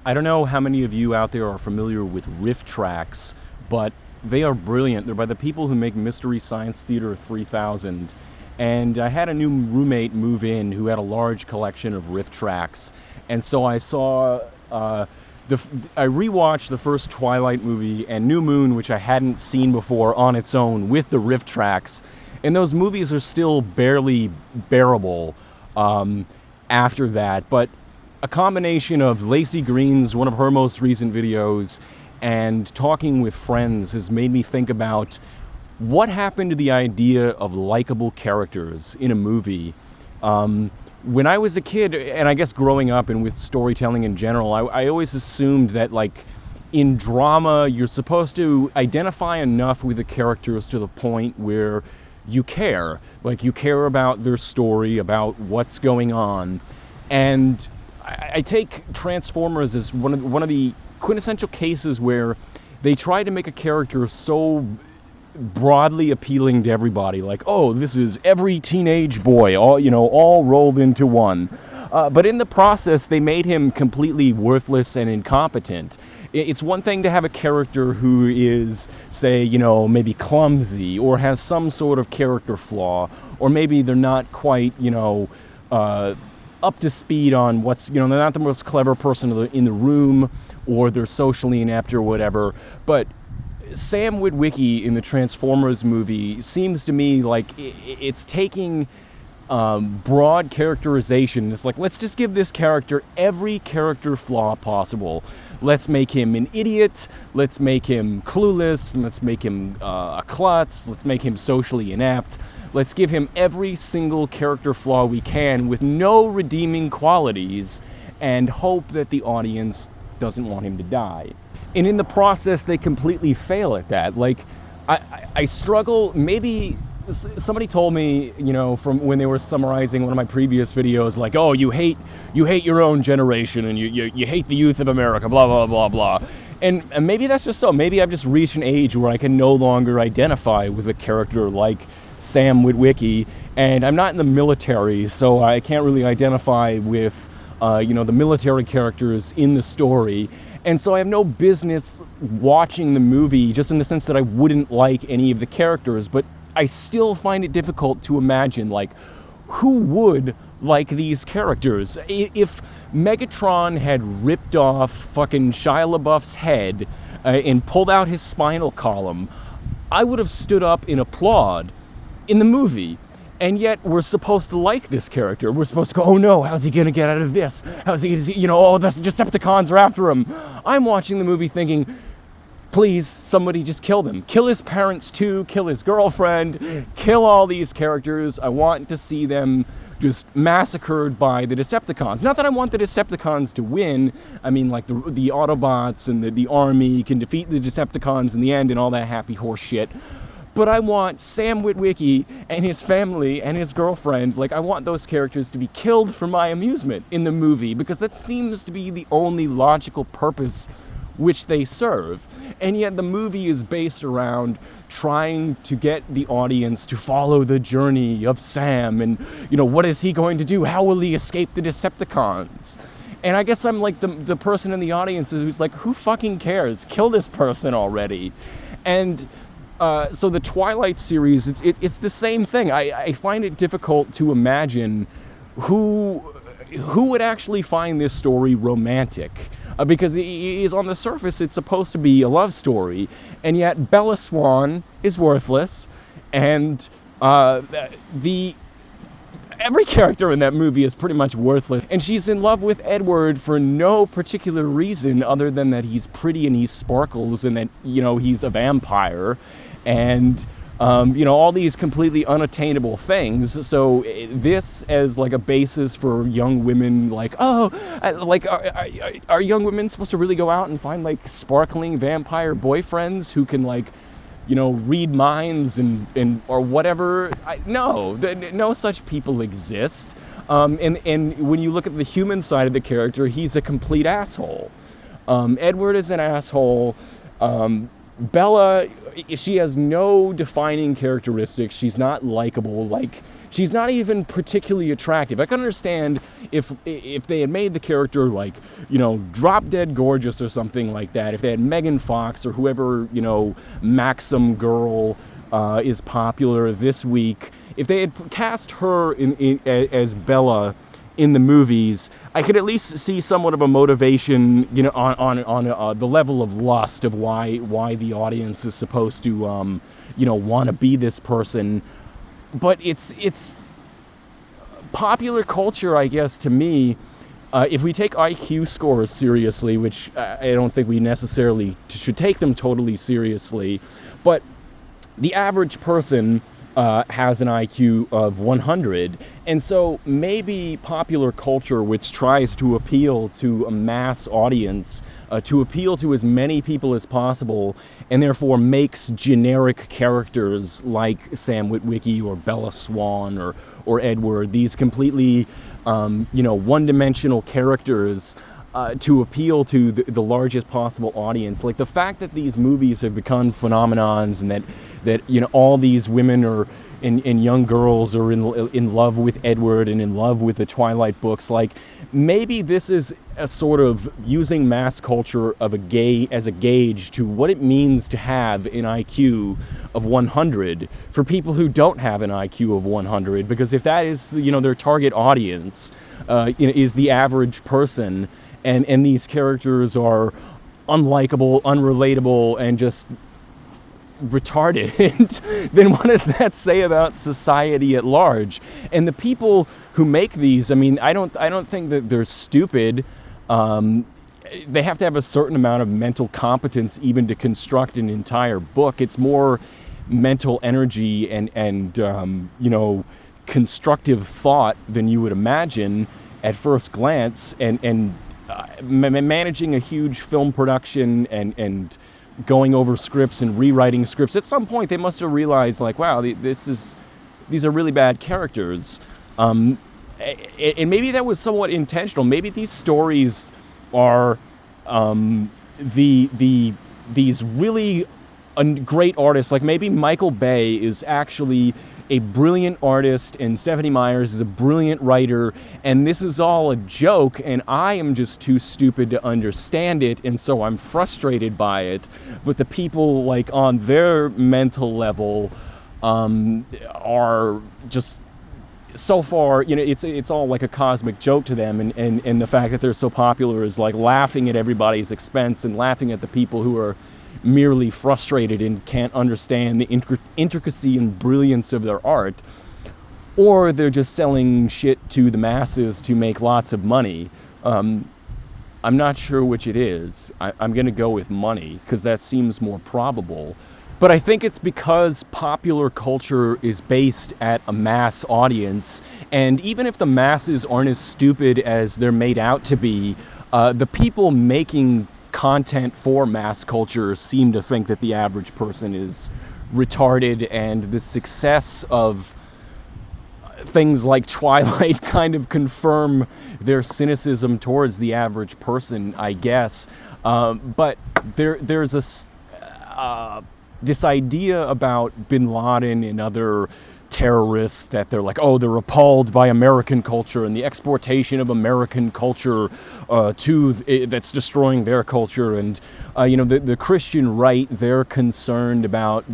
I don't know how many of you out there are familiar with riff tracks, but they are brilliant. They're by the people who make Mystery Science Theater 3000. And I had a new roommate move in who had a large collection of riff tracks. And so I saw, I rewatched the first Twilight movie and New Moon, which I hadn't seen before on its own with the riff tracks. And those movies are still barely bearable after that. But a combination of Lacey Green's, one of her most recent videos, and talking with friends has made me think about what happened to the idea of likable characters in a movie. When I was a kid, and I guess growing up and with storytelling in general, I always assumed that, like, in drama, you're supposed to identify enough with the characters to the point where you care. Like, you care about their story, about what's going on. And I take Transformers as one of the quintessential cases where they try to make a character so broadly appealing to everybody, like, oh, this is every teenage boy, all rolled into one. But in the process, they made him completely worthless and incompetent. It's one thing to have a character who is, say, maybe clumsy or has some sort of character flaw, or maybe they're not quite, up to speed on what's, they're not the most clever person in the room, or they're socially inept or whatever. But Sam Witwicky in the Transformers movie seems to me like it's taking broad characterization. It's like, let's just give this character every character flaw possible. Let's make him an idiot. Let's make him clueless. Let's make him a klutz. Let's make him socially inept. Let's give him every single character flaw we can with no redeeming qualities and hope that the audience doesn't want him to die. And in the process, they completely fail at that. Like, I struggle, maybe somebody told me, from when they were summarizing one of my previous videos, like, oh, you hate your own generation and you hate the youth of America, blah, blah, blah, blah. And maybe that's just so. Maybe I've just reached an age where I can no longer identify with a character like Sam Witwicky, and I'm not in the military, so I can't really identify with, the military characters in the story. And so I have no business watching the movie, just in the sense that I wouldn't like any of the characters, but I still find it difficult to imagine, like, who would like these characters? If Megatron had ripped off fucking Shia LaBeouf's head and pulled out his spinal column, I would have stood up in applaud in the movie. And yet we're supposed to like this character. We're supposed to go, oh no, how's he gonna get out of this? How's he gonna, oh, the Decepticons are after him. I'm watching the movie thinking, please, somebody just kill them. Kill his parents too, kill his girlfriend, kill all these characters. I want to see them just massacred by the Decepticons. Not that I want the Decepticons to win. I mean, like, the Autobots and the army can defeat the Decepticons in the end and all that happy horse shit. But I want Sam Witwicky and his family and his girlfriend, like, I want those characters to be killed for my amusement in the movie, because that seems to be the only logical purpose which they serve. And yet the movie is based around trying to get the audience to follow the journey of Sam and, what is he going to do? How will he escape the Decepticons? And I guess I'm like the person in the audience who's like, who fucking cares? Kill this person already. And so the Twilight series, it's the same thing. I find it difficult to imagine who would actually find this story romantic, because on the surface it's supposed to be a love story, and yet Bella Swan is worthless, and every character in that movie is pretty much worthless, and she's in love with Edward for no particular reason other than that he's pretty and he sparkles and that, he's a vampire, and all these completely unattainable things. So this as like a basis for young women, like, oh, are young women supposed to really go out and find like sparkling vampire boyfriends who can, like, read minds and or whatever? No such people exist. And when you look at the human side of the character, he's a complete asshole. Edward is an asshole. Bella, she has no defining characteristics. She's not likable. Like, she's not even particularly attractive. I can understand if they had made the character like, drop dead gorgeous or something like that, if they had Megan Fox or whoever, Maxim girl is popular this week, if they had cast her as Bella in the movies, I could at least see somewhat of a motivation, on the level of lust of why the audience is supposed to, want to be this person. But it's popular culture, I guess, to me. If we take IQ scores seriously, which I don't think we necessarily should take them totally seriously, but the average person has an IQ of 100, and so maybe popular culture, which tries to appeal to a mass audience, to appeal to as many people as possible, and therefore makes generic characters like Sam Witwicky or Bella Swan or Edward, these completely one-dimensional characters, to appeal to the largest possible audience. Like the fact that these movies have become phenomenons, and that all these women are and young girls are in love with Edward and in love with the Twilight books. Like maybe this is a sort of using mass culture as a gauge to what it means to have an IQ of 100 for people who don't have an IQ of 100, because if that is their target audience, is the average person, and these characters are unlikable, unrelatable, and just retarded, then what does that say about society at large? And the people who make these, I don't think that they're stupid. They have to have a certain amount of mental competence even to construct an entire book. It's more mental energy and constructive thought than you would imagine at first glance, and managing a huge film production and going over scripts and rewriting scripts. At some point they must have realized, like, wow, these are really bad characters, and maybe that was somewhat intentional. Maybe these stories are these really great artists. Like maybe Michael Bay is actually a brilliant artist, and Stephanie Myers is a brilliant writer, and this is all a joke, and I am just too stupid to understand it, and so I'm frustrated by it. But the people, like, on their mental level, are just so far, it's all like a cosmic joke to them, and the fact that they're so popular is like laughing at everybody's expense and laughing at the people who are merely frustrated and can't understand the intricacy and brilliance of their art, or they're just selling shit to the masses to make lots of money. I'm not sure which it is. I'm going to go with money because that seems more probable. But I think it's because popular culture is based at a mass audience, and even if the masses aren't as stupid as they're made out to be, the people making content for mass culture seem to think that the average person is retarded, and the success of things like Twilight kind of confirm their cynicism towards the average person, I guess. But there's this idea about Bin Laden and other terrorists that they're like, oh, they're appalled by American culture and the exportation of American culture that's destroying their culture. And the Christian right, they're concerned about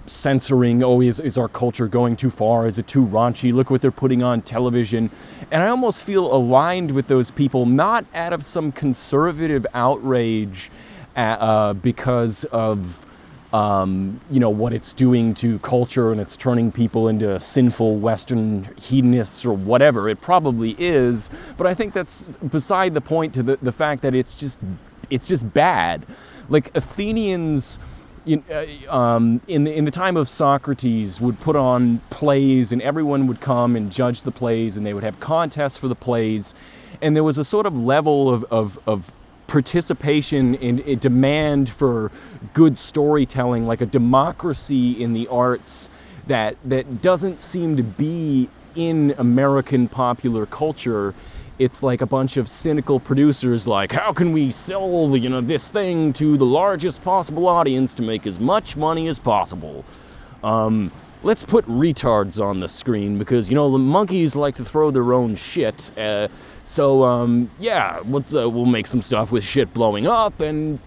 censoring. Oh, is our culture going too far? Is it too raunchy? Look what they're putting on television. And I almost feel aligned with those people, not out of some conservative outrage because of what it's doing to culture, and it's turning people into sinful Western hedonists or whatever. It probably is, but I think that's beside the point to the fact that it's just bad. Like Athenians in the time of Socrates would put on plays, and everyone would come and judge the plays, and they would have contests for the plays, and there was a sort of level of participation and a demand for good storytelling, like a democracy in the arts that doesn't seem to be in American popular culture. It's like a bunch of cynical producers like, how can we sell this thing to the largest possible audience to make as much money as possible? let's put retards on the screen because, you know, the monkeys like to throw their own shit. Yeah, we'll make some stuff with shit blowing up, and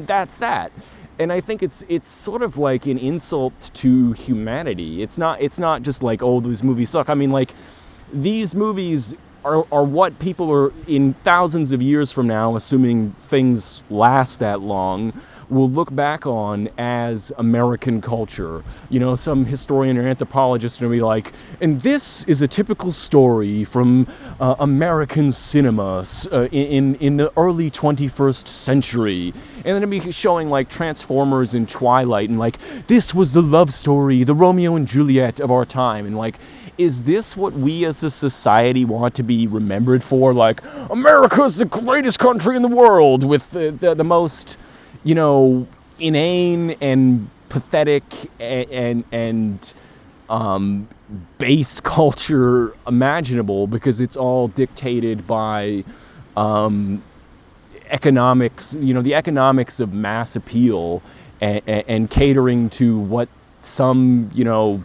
that's that. And I think it's sort of like an insult to humanity. It's not just like, oh, these movies suck. I mean, like, these movies are what people are, in thousands of years from now, assuming things last that long, will look back on as American culture. You know, some historian or anthropologist will be like, and this is a typical story from American cinema in the early 21st century. And then it'll be showing like Transformers and Twilight, and like, this was the love story, the Romeo and Juliet of our time. And like, is this what we as a society want to be remembered for? Like, America's the greatest country in the world with the most, you know, inane and pathetic and base culture imaginable, because it's all dictated by economics, you know, the economics of mass appeal and catering to what some, you know,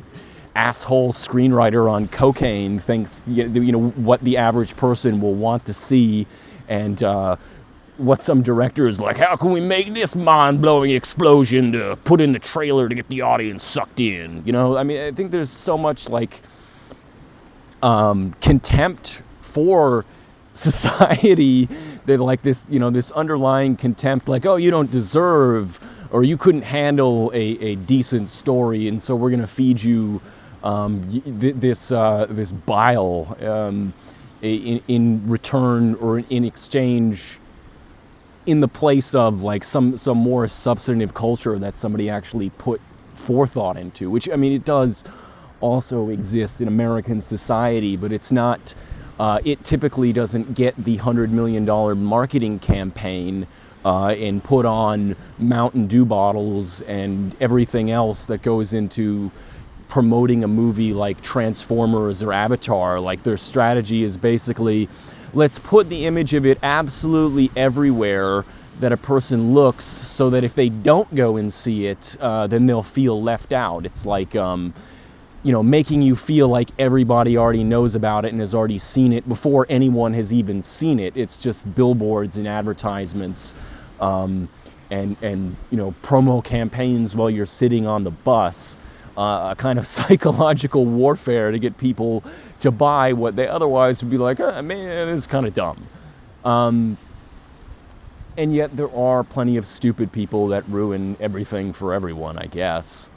asshole screenwriter on cocaine thinks, you know, what the average person will want to see, and what some director is like, how can we make this mind-blowing explosion to put in the trailer to get the audience sucked in? You know, I mean, I think there's so much like contempt for society that, like, this, you know, this underlying contempt, like, oh, you don't deserve, or you couldn't handle a decent story, and so we're gonna feed you this bile in return, or in exchange, in the place of like some more substantive culture that somebody actually put forethought into. Which, I mean, it does also exist in American society, but it's not. It typically doesn't get the $100 million marketing campaign and put on Mountain Dew bottles and everything else that goes into promoting a movie like Transformers or Avatar. Like, their strategy is basically, let's put the image of it absolutely everywhere that a person looks, so that if they don't go and see it, then they'll feel left out. It's like, you know, making you feel like everybody already knows about it and has already seen it before anyone has even seen it. It's just billboards and advertisements, and you know, promo campaigns while you're sitting on the bus. A kind of psychological warfare to get people to buy what they otherwise would be like, man, this is kind of dumb. And yet there are plenty of stupid people that ruin everything for everyone, I guess.